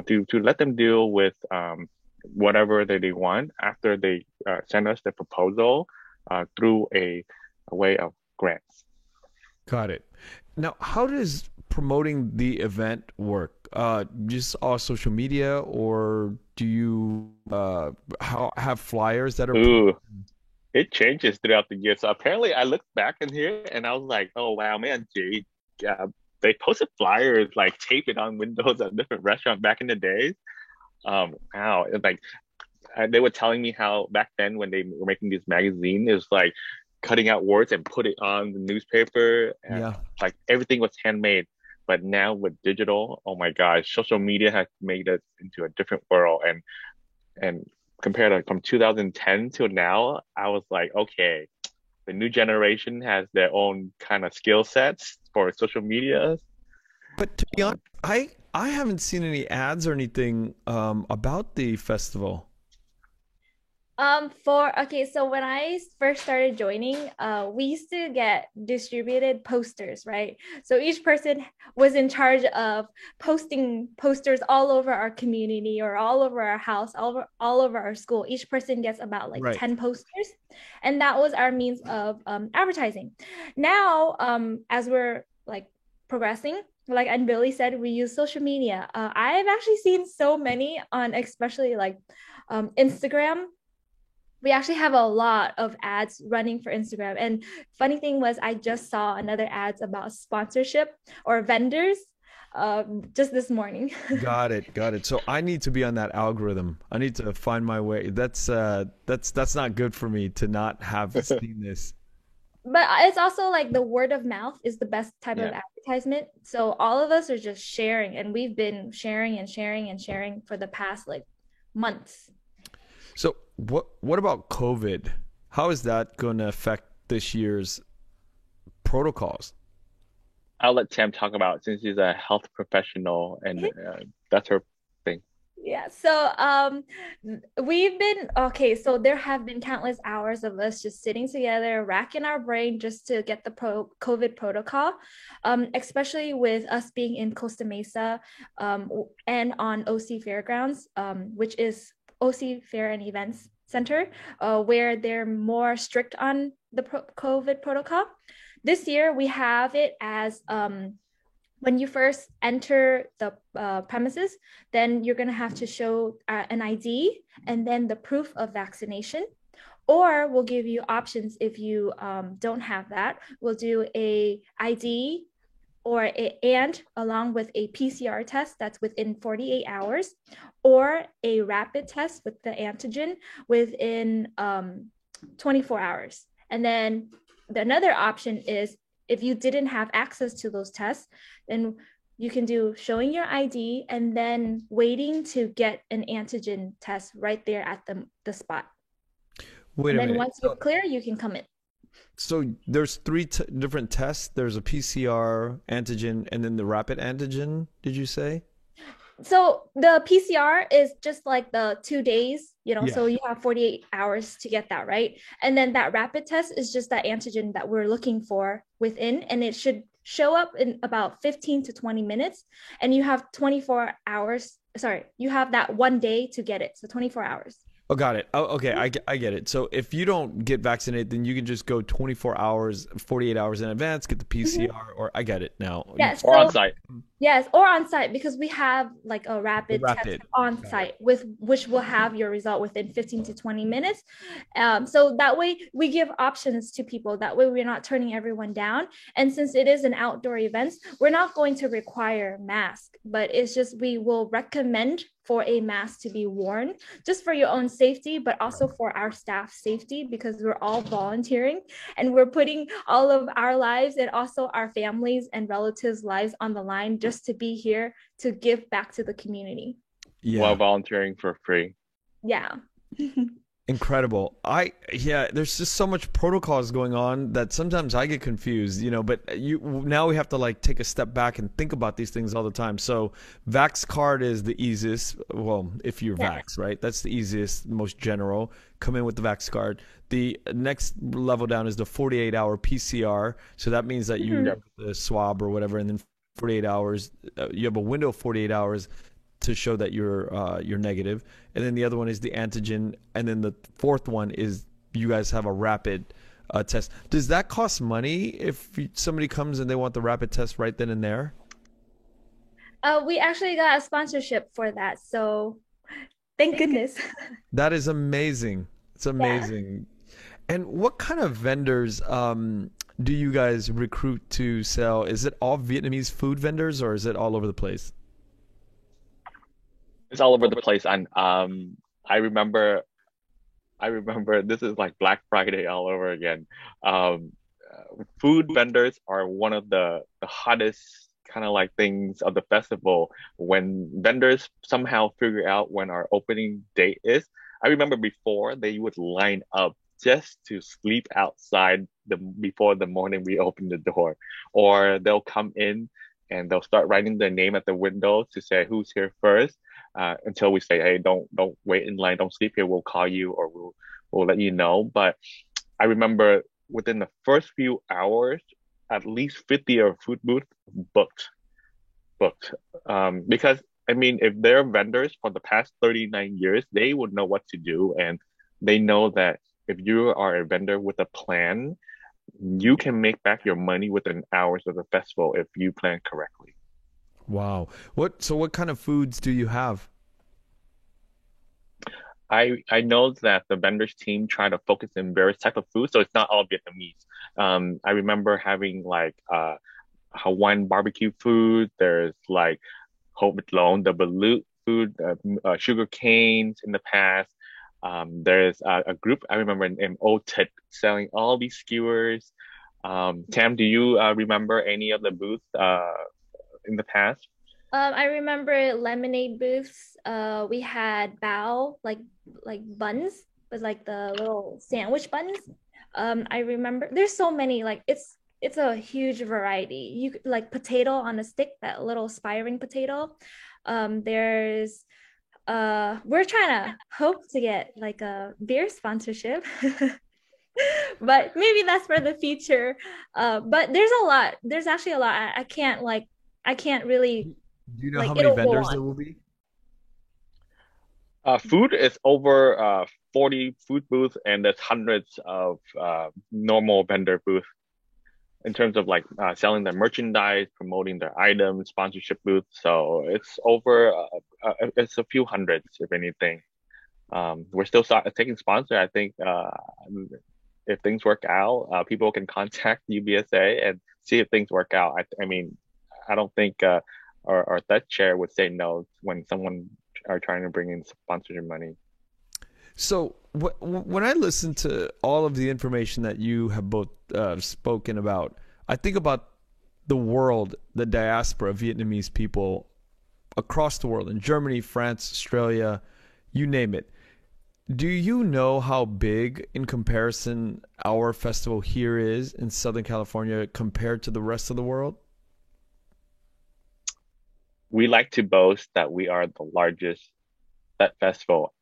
Speaker 2: to let them deal with whatever that they want after they send us the proposal through a way of grants.
Speaker 3: Got it. Now, how does promoting the event work? Just all social media, or do you have flyers that are?
Speaker 2: Ooh, it changes throughout the year. So apparently, I looked back in here and I was like, "Oh wow, man, Jay, they posted flyers like tape it on windows at different restaurants back in the days." Wow, it's like they were telling me how back then when they were making this magazine, it was like cutting out words and put it on the newspaper, and
Speaker 3: Yeah.
Speaker 2: like everything was handmade. But now with digital, oh my gosh, social media has made us into a different world. And compared to from 2010 till now, I was like, okay, the new generation has their own kind of skill sets for social media.
Speaker 3: But to be honest, I haven't seen any ads or anything about the festival.
Speaker 1: For okay, so when I first started joining, we used to get distributed posters, right? So each person was in charge of posting posters all over our community or all over our house, all over our school. Each person gets about like
Speaker 3: Right.
Speaker 1: 10 posters, and that was our means of advertising. Now, as we're like progressing, like and Billy said, we use social media. I've actually seen so many on, especially like Instagram. We actually have a lot of ads running for Instagram. And funny thing was, I just saw another ads about sponsorship or vendors just this morning.
Speaker 3: Got it. Got it. So I need to be on that algorithm. I need to find my way. That's not good for me to not have seen this.
Speaker 1: But it's also like the word of mouth is the best type of
Speaker 2: Yeah.
Speaker 1: advertisement. So all of us are just sharing, and we've been sharing and sharing and sharing for the past like months.
Speaker 3: So what about COVID? How is that going to affect this year's protocols?
Speaker 2: I'll let Tam talk about it since she's a health professional and that's her thing.
Speaker 1: Yeah, so we've been okay, so there have been countless hours of us just sitting together, racking our brain just to get the COVID protocol, especially with us being in Costa Mesa and on OC Fairgrounds, which is OC Fair and Events Center, where they're more strict on the COVID protocol. This year we have it as when you first enter the premises, then you're going to have to show an ID and then the proof of vaccination. Or we'll give you options if you don't have that. We'll do a ID and along with a PCR test that's within 48 hours, or a rapid test with the antigen within 24 hours. And then another option is if you didn't have access to those tests, then you can do showing your ID and then waiting to get an antigen test right there at the spot.
Speaker 3: Wait
Speaker 1: And
Speaker 3: a
Speaker 1: then
Speaker 3: minute.
Speaker 1: once you're clear, you can come in.
Speaker 3: So there's three different tests. There's a PCR antigen and then the rapid antigen, did you say?
Speaker 1: So the PCR is just like the 2 days,
Speaker 3: Yeah.
Speaker 1: so you have 48 hours to get that, right? And then that rapid test is just that antigen that we're looking for within, and it should show up in about 15 to 20 minutes. And you have 24 hours. Sorry, you have that 1 day to get it. So 24 hours.
Speaker 3: Oh, got it. Oh, okay, I get it. So if you don't get vaccinated, then you can just go 24 hours, 48 hours in advance, get the PCR, or I get it now.
Speaker 1: Yes.
Speaker 2: Or on site.
Speaker 1: Yes, or on site because we have like a rapid test on
Speaker 3: Got
Speaker 1: site with which will have your result within 15 to 20 minutes. So that way we give options to people. That way we're not turning everyone down. And since it is an outdoor event, we're not going to require mask, but it's just we will recommend for a mask to be worn just for your own safety, but also for our staff safety because we're all volunteering and we're putting all of our lives and also our families and relatives' lives on the line just to be here to give back to the community.
Speaker 3: Yeah.
Speaker 2: While volunteering for free.
Speaker 1: Yeah.
Speaker 3: Incredible. There's just so much protocols going on that sometimes I get confused, but now we have to like take a step back and think about these things all the time. So Vax card is the easiest. Well, if you're Vax, right? That's the easiest, most general. Come in with the Vax card. The next level down is the 48-hour PCR. So that means that you have the swab or whatever, and then 48 hours, you have a window of 48 hours to show that you're negative. And then the other one is the antigen. And then the fourth one is you guys have a rapid test. Does that cost money if somebody comes and they want the rapid test right then and there?
Speaker 1: We actually got a sponsorship for that. So thank goodness.
Speaker 3: That is amazing. It's amazing. Yeah. And what kind of vendors do you guys recruit to sell? Is it all Vietnamese food vendors or is it all over the place?
Speaker 2: It's all over the place. And I remember this is like Black Friday all over again. Food vendors are one of the hottest kind of like things of the festival when vendors somehow figure out when our opening date is. I remember before they would line up just to sleep outside before the morning we open the door, or they'll come in and they'll start writing their name at the window to say who's here first, until we say, hey, don't wait in line, don't sleep here, we'll call you or we'll let you know. But I remember within the first few hours, at least 50 of food booths booked. Because I mean, if they're vendors for the past 39 years, they would know what to do. And they know that if you are a vendor with a plan, you can make back your money within hours of the festival if you plan correctly.
Speaker 3: Wow. What kind of foods do you have?
Speaker 2: I know that the vendors team try to focus in various type of food, so it's not all Vietnamese. I remember having like Hawaiian barbecue food. There's like hột vịt lộn, the balut food, sugar canes in the past. There's a group I remember named Old Tit selling all these skewers. Tam, do you remember any of the booths in the past?
Speaker 1: I remember lemonade booths. We had bao, like buns. with like the little sandwich buns. I remember there's so many, like it's a huge variety. You like potato on a stick, that little spiring potato. There's we're trying to hope to get like a beer sponsorship. But maybe that's for the future. But there's a lot. There's actually a lot. I can't like I can't really
Speaker 3: Do you know
Speaker 1: like
Speaker 3: how many
Speaker 1: it'll go
Speaker 3: vendors there
Speaker 1: on.
Speaker 3: will be?
Speaker 2: Food is over 40 food booths, and there's hundreds of normal vendor booths in terms of like selling their merchandise, promoting their items, sponsorship booths. So it's over, it's a few hundreds, if anything. We're still taking sponsor. I think if things work out, people can contact UBSA and see if things work out. I mean, I don't think our that chair would say no when someone are trying to bring in sponsorship money.
Speaker 3: So when I listen to all of the information that you have both spoken about, I think about the world, the diaspora of Vietnamese people across the world, in Germany, France, Australia, you name it. Do you know how big, in comparison, our festival here is in Southern California compared to the rest of the world?
Speaker 2: We like to boast that we are the largest Tet festival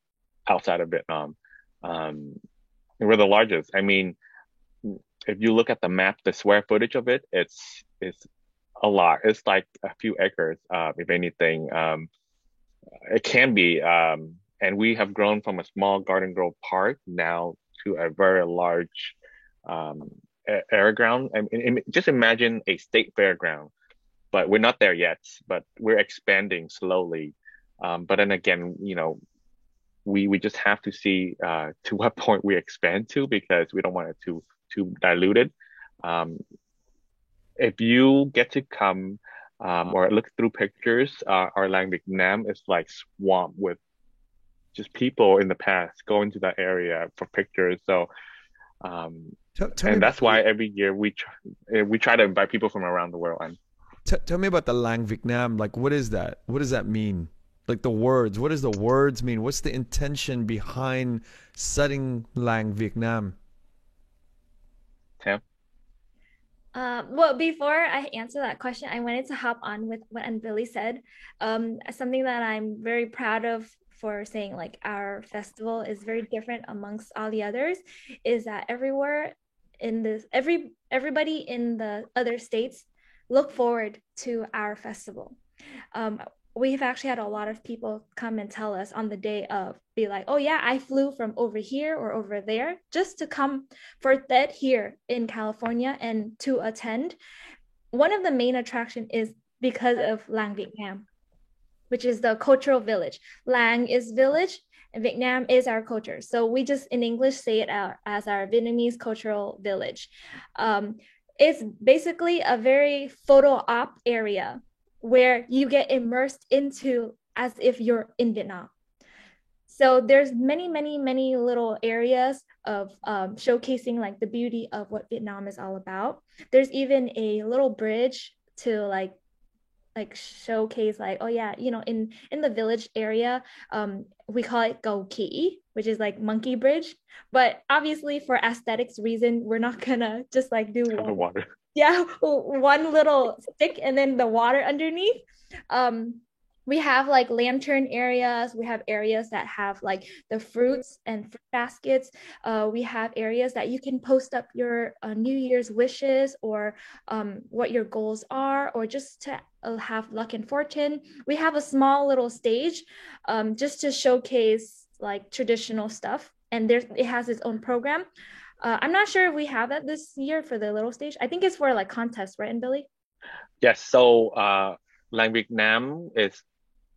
Speaker 2: outside of Vietnam. Um, we're the largest. I mean, if you look at the map, the square footage of it's a lot. It's like a few acres, if anything. It can be, and we have grown from a small Garden Grove park now to a very large um, air ground. Just imagine a state fairground, but we're not there yet. But we're expanding slowly. But then again, we just have to see to what point we expand to because we don't want it too diluted. Um, if you get to come or look through pictures, our Lang Việt Nam is like swamped with just people in the past going to that area for pictures. So,
Speaker 3: Tell me
Speaker 2: and
Speaker 3: about
Speaker 2: that's why every year we try to invite people from around the world. And
Speaker 3: tell me about the Lang Việt Nam. Like, what is that? What does that mean? Like the words. What does the words mean? What's the intention behind setting Lang Việt Nam?
Speaker 2: Tam,
Speaker 1: Well, before I answer that question, I wanted to hop on with what Aunt Billy said. Something that I'm very proud of for saying like our festival is very different amongst all the others is that everywhere in this everybody in the other states look forward to our festival. um, we've actually had a lot of people come and tell us on the day of, be like, oh yeah, I flew from over here or over there just to come for that here in California and to attend. One of the main attraction is because of Lang Việt Nam, which is the cultural village. Lang is village and Vietnam is our culture. So we just in English say it out as our Vietnamese cultural village. Um, it's basically a very photo op area where you get immersed into as if you're in Vietnam. So there's many little areas of showcasing like the beauty of what Vietnam is all about. There's even a little bridge to like showcase like, oh yeah, in the village area, we call it Go Ki, which is like monkey bridge. But obviously for aesthetics reason, we're not gonna just like do
Speaker 2: the
Speaker 1: one,
Speaker 2: water.
Speaker 1: yeah, one little stick and then the water underneath. um we have like lantern areas, we have areas that have like the fruits and fruit baskets. We have areas that you can post up your new year's wishes or what your goals are, or just to have luck and fortune. We have a small little stage just to showcase like traditional stuff, and there it has its own program. I'm not sure if we have that this year for the little stage. I think it's for like contests, right, and Billy?
Speaker 2: Yes, so Lang Việt Nam is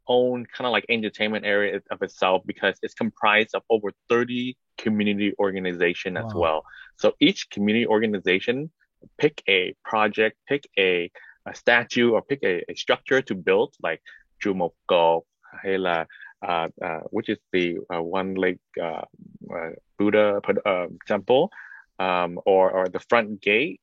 Speaker 2: own kind of like entertainment area of itself because it's comprised of over 30 community organization as
Speaker 3: Wow.
Speaker 2: well. So each community organization pick a project, pick a statue or pick a structure to build like chùa Một Cột hay là which is the one leg Buddha temple, or the front gate,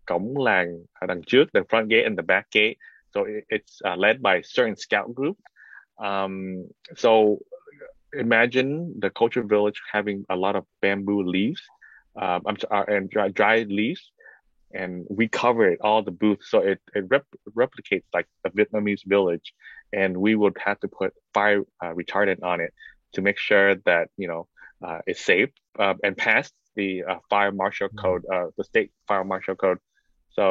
Speaker 2: cổng làng ở đằng trước, the front gate and the back gate. So it's led by a certain scout group. So imagine the culture village having a lot of bamboo leaves, and dry leaves, and we covered all the booths, so it replicates like a Vietnamese village, and we would have to put fire retardant on it to make sure that it's safe, and pass the fire marshal code, the state fire marshal code. So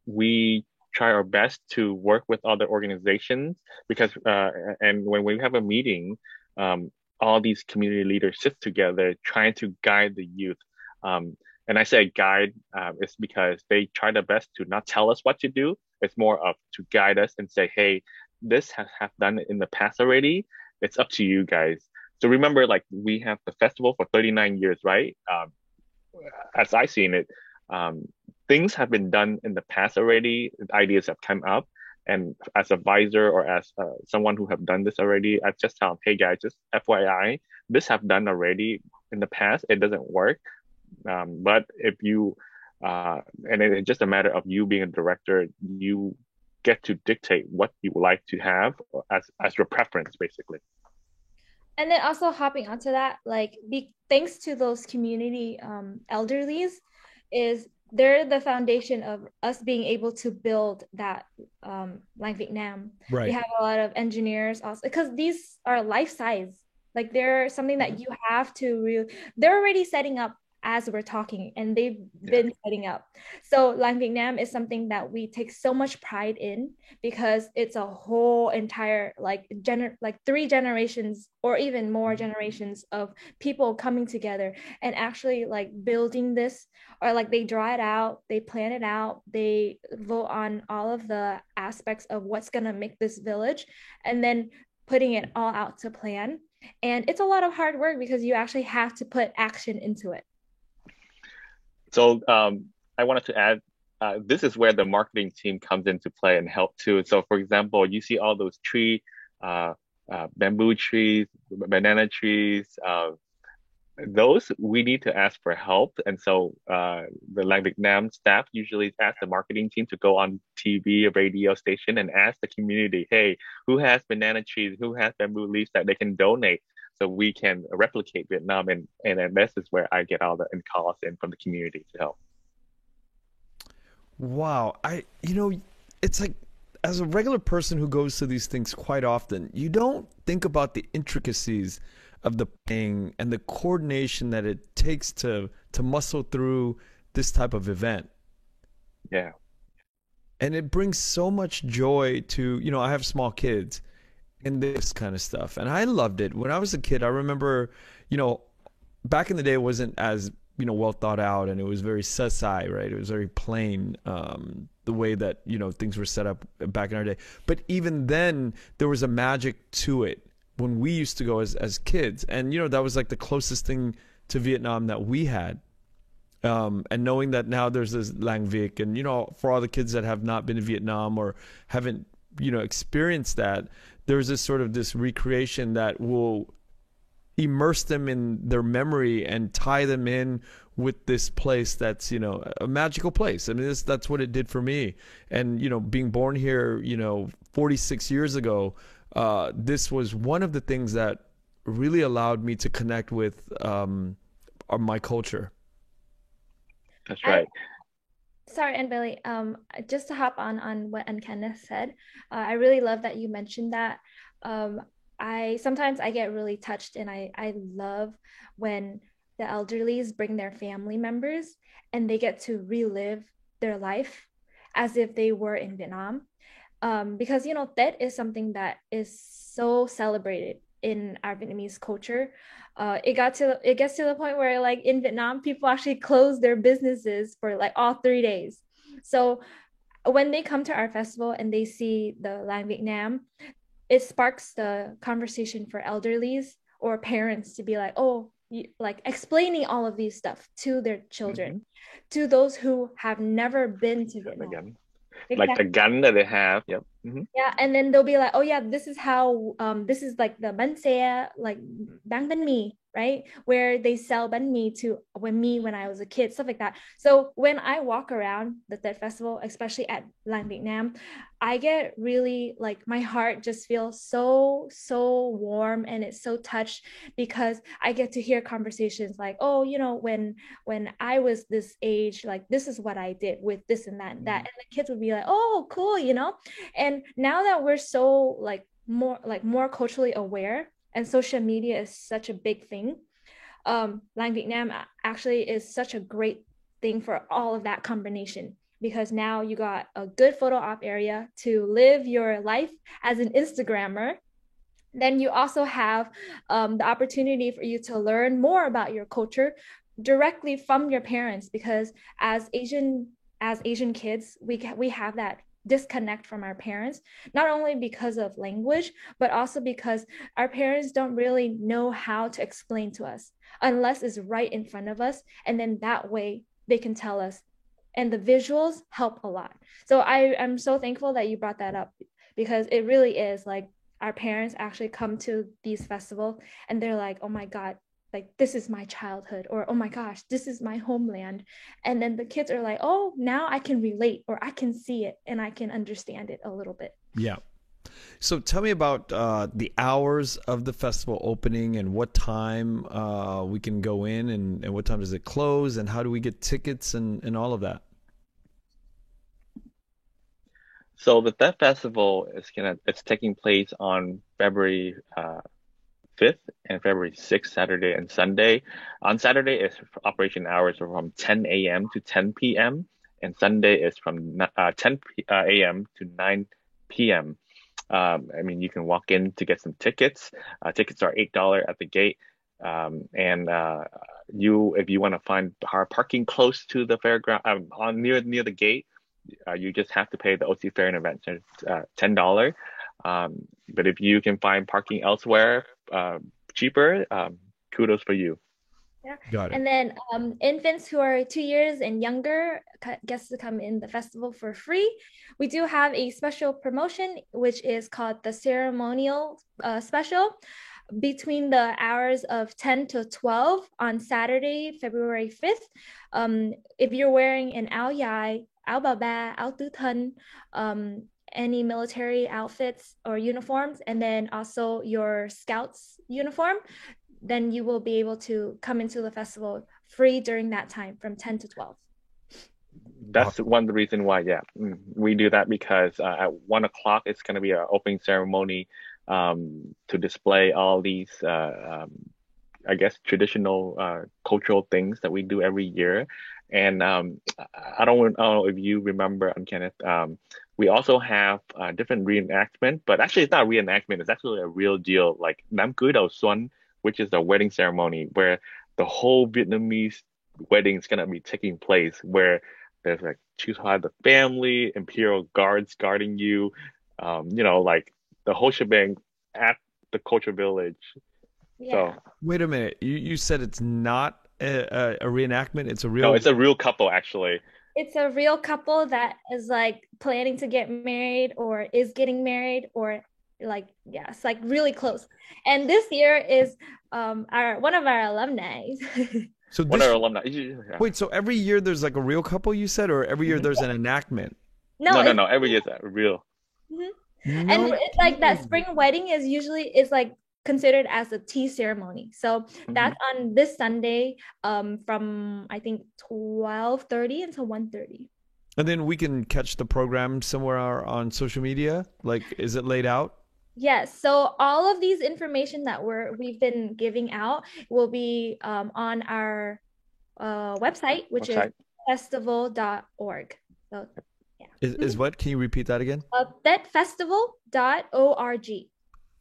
Speaker 2: we try our best to work with other organizations because and when we have a meeting, all these community leaders sit together trying to guide the youth. Um, and I say guide, it's because they try their best to not tell us what to do. It's more of to guide us and say, hey, this has have done it in the past already. It's up to you guys. So remember, like we have the festival for 39 years, right? As I seen it, um, things have been done in the past already. Ideas have come up, and as a advisor or as someone who have done this already, I just tell them, hey guys, just FYI, this have done already in the past. It doesn't work. But if you and it's just a matter of you being a director, you get to dictate what you would like to have as your preference, basically.
Speaker 1: And then also hopping onto that, like thanks to those community elderlies, is they're the foundation of us being able to build that Lang Vietnam. We
Speaker 3: Right.
Speaker 1: have a lot of engineers also because these are life size. Like they're something that
Speaker 2: Mhm.
Speaker 1: you have to really, they're already setting up as we're talking and they've
Speaker 2: Yeah.
Speaker 1: been setting up. So Lang Vietnam is something that we take so much pride in because it's a whole entire like three generations or even more generations of people coming together and actually like building this, or like they draw it out, they plan it out, they vote on all of the aspects of what's going to make this village, and then putting it all out to plan. And it's a lot of hard work because you actually have to put action into it.
Speaker 2: So I wanted to add, this is where the marketing team comes into play and help too. So for example, you see all those uh, bamboo trees, banana trees, those we need to ask for help. And so the Lang Vietnam staff usually ask the marketing team to go on TV, or radio station, and ask the community, hey, who has banana trees, who has bamboo leaves that they can donate so we can replicate Vietnam. And then this is where I get all the calls in from the community to help.
Speaker 3: Wow. It's like as a regular person who goes to these things quite often, you don't think about the intricacies of the playing and the coordination that it takes to muscle through this type of event.
Speaker 2: Yeah.
Speaker 3: And it brings so much joy to, I have small kids and this kind of stuff. And I loved it. When I was a kid, I remember, you know, back in the day it wasn't as well thought out, and it was very sesai, right? It was very plain, the way that things were set up back in our day. But even then there was a magic to it when we used to go as kids, and that was like the closest thing to Vietnam that we had. And knowing that now there's this Lang Vic, and for all the kids that have not been to Vietnam or haven't experienced that, there's this sort of this recreation that will immerse them in their memory and tie them in with this place that's a magical place. I mean, that's what it did for me. And being born here 46 years ago, this was one of the things that really allowed me to connect with my culture.
Speaker 2: That's
Speaker 1: I
Speaker 2: right.
Speaker 1: sorry, and Billy, just to hop on what Kenneth said, I really love that you mentioned that. Um, I sometimes I get really touched, and I love when the elderlies bring their family members and they get to relive their life as if they were in Vietnam. Because that is something that is so celebrated in our Vietnamese culture. It gets to the point where like in Vietnam, people actually close their businesses for like all 3 days. So when they come to our festival and they see the Lang Vietnam, it sparks the conversation for elderlies or parents to be like, oh, like explaining all of these stuff to their children,
Speaker 2: Hmm.
Speaker 1: to those who have never been to
Speaker 2: The
Speaker 1: Vietnam.
Speaker 2: gun, like the
Speaker 1: Exactly.
Speaker 2: gun that they have. Yep. Hmm.
Speaker 1: Yeah, and then they'll be like, "Oh yeah, this is how this is like the bánh xe, like bang bánh mì, right? Where they sell bánh mì to when I was a kid, stuff like that." So when I walk around the Tet Festival, especially at Lang Vietnam, I get really like my heart just feels so warm and it's so touched because I get to hear conversations like, "Oh, when I was this age, like this is what I did with this and that and that." And the kids would be like, "Oh, cool." And now that we're so like more culturally aware and social media is such a big thing, Lang Vietnam actually is such a great thing for all of that combination because now you got a good photo op area to live your life as an Instagrammer. Then you also have the opportunity for you to learn more about your culture directly from your parents because as Asian kids, we have that disconnect from our parents, not only because of language, but also because our parents don't really know how to explain to us unless it's right in front of us. And then that way they can tell us. And the visuals help a lot. So I'm so thankful that you brought that up because it really is like our parents actually come to these festivals and they're like, oh my God, like this is my childhood, or oh my gosh, this is my homeland. And then the kids are like, oh, now I can relate or I can see it and I can understand it a little bit.
Speaker 3: Yeah. So tell me about the hours of the festival opening and what time we can go in and what time does it close and how do we get tickets and all of that?
Speaker 2: So the Death Festival it's taking place on February 5th and February 6th, Saturday and Sunday. On Saturday, its operation hours are from 10 a.m. to 10 p.m. and Sunday is from 10 a.m. to 9 p.m. I mean, you can walk in to get some tickets. Tickets are $8 at the gate. And if you want to find parking close to the fairground, on near the gate, you just have to pay the OC Fair and Event Center $10. But if you can find parking elsewhere cheaper, kudos for you.
Speaker 1: Yeah.
Speaker 3: Got it.
Speaker 1: And then infants who are 2 years and younger gets to come in the festival for free. We do have a special promotion, which is called the ceremonial special between the hours of 10 to 12 on Saturday, February 5th. If you're wearing an áo dài, áo bà ba, áo tứ thân, any military outfits or uniforms, and then also your scouts uniform, then you will be able to come into the festival free during that time from 10 to 12.
Speaker 3: Aw-
Speaker 2: That's one of the reason why, yeah, we do that because at 1 o'clock it's going to be our opening ceremony to display all these, I guess, traditional cultural things that we do every year. And I don't know if you remember, Kenneth, we also have different reenactment, but actually it's not a reenactment, it's actually a real deal, like Nam Cư Đầu Xuân, which is the wedding ceremony where the whole Vietnamese wedding is going to be taking place, where there's like choose have the family, imperial guards guarding you, like the whole shebang at the culture village.
Speaker 1: Yeah.
Speaker 2: So
Speaker 3: Wait a minute. You said it's not a reenactment. It's a
Speaker 2: no,
Speaker 3: real.
Speaker 2: it's a real couple actually.
Speaker 1: It's a real couple that is like planning to get married or is getting married or like yeah, it's like really close. And this year is our one of our alumni.
Speaker 3: So
Speaker 2: One of our
Speaker 3: this.
Speaker 2: alumni. Yeah.
Speaker 3: Wait. So every year there's like a real couple you said, or every year
Speaker 2: Mhm.
Speaker 3: there's an enactment?
Speaker 1: No,
Speaker 2: No, no,
Speaker 1: it's
Speaker 2: no. Every year it's real.
Speaker 1: mhm. And
Speaker 3: No
Speaker 1: it's like that
Speaker 3: kidding.
Speaker 1: spring wedding is like considered as a tea ceremony. So
Speaker 2: Hmm.
Speaker 1: that's on this Sunday from I think 12:30 until 1:30.
Speaker 3: And then we can catch the program somewhere on social media. Like, is it laid out?
Speaker 1: Yes, so all of these information that we've been giving out will be on our website, which is
Speaker 2: Website.
Speaker 1: festival.org. So yeah,
Speaker 3: Is what? Can you repeat that again?
Speaker 1: thatfestival.org.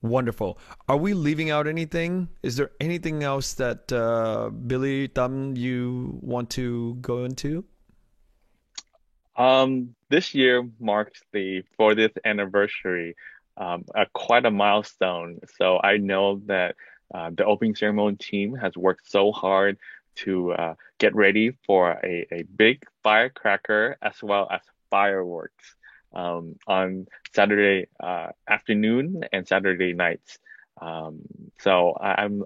Speaker 3: Wonderful. Are we leaving out anything? Is there anything else that Billy Thumb you want to go into?
Speaker 2: This year marks the 40th anniversary, quite a milestone. So I know that the opening ceremony team has worked so hard to get ready for a big firecracker as well as fireworks. on Saturday afternoon and Saturday nights. So I'm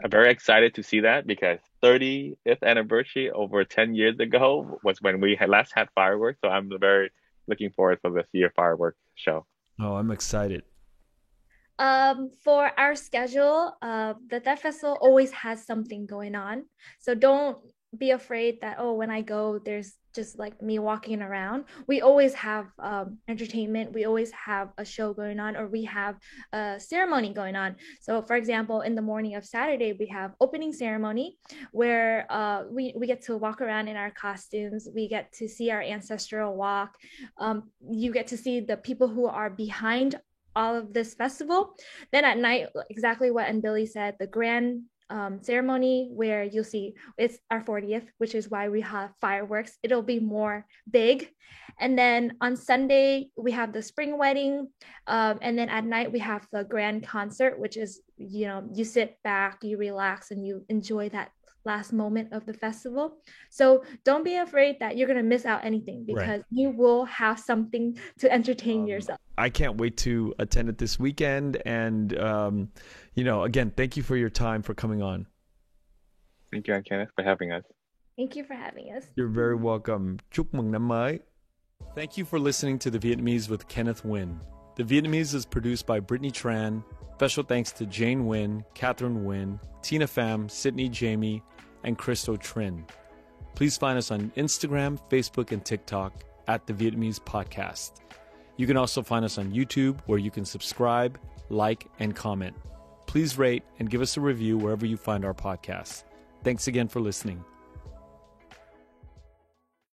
Speaker 2: very excited to see that because 30th anniversary over 10 years ago was when we had last had fireworks. So I'm very looking forward for this year fireworks show.
Speaker 3: Oh, I'm excited.
Speaker 1: For our schedule, the Deaf Festival always has something going on. So don't be afraid that, oh, when I go, there's just like me walking around. We always have entertainment. We always have a show going on, or we have a ceremony going on. So for example, in the morning of Saturday, we have opening ceremony where we get to walk around in our costumes. We get to see our ancestral walk. You get to see the people who are behind all of this festival. Then at night, exactly what Billy said, the grand ceremony where you'll see it's our 40th, which is why we have fireworks. It'll be more big. And then on Sunday, we have the spring wedding. And then at night, we have the grand concert, which is, you sit back, you relax, and you enjoy that last moment of the festival. So don't be afraid that you're going to miss out anything, because you will have something to entertain yourself.
Speaker 3: I can't wait to attend it this weekend. And, again, thank you for your time for coming on.
Speaker 2: Thank you, Kenneth, for having us.
Speaker 1: Thank you for having us.
Speaker 3: You're very welcome. Chúc mừng năm mới. Thank you for listening to The Vietnamese with Kenneth Nguyen. The Vietnamese is produced by Brittany Tran. Special thanks to Jane Nguyen, Catherine Nguyen, Tina Pham, Sydney Jamie, and Christo Trin. Please find us on Instagram, Facebook, and TikTok at The Vietnamese Podcast. You can also find us on YouTube, where you can subscribe, like, and comment. Please rate and give us a review wherever you find our podcast. Thanks again for listening.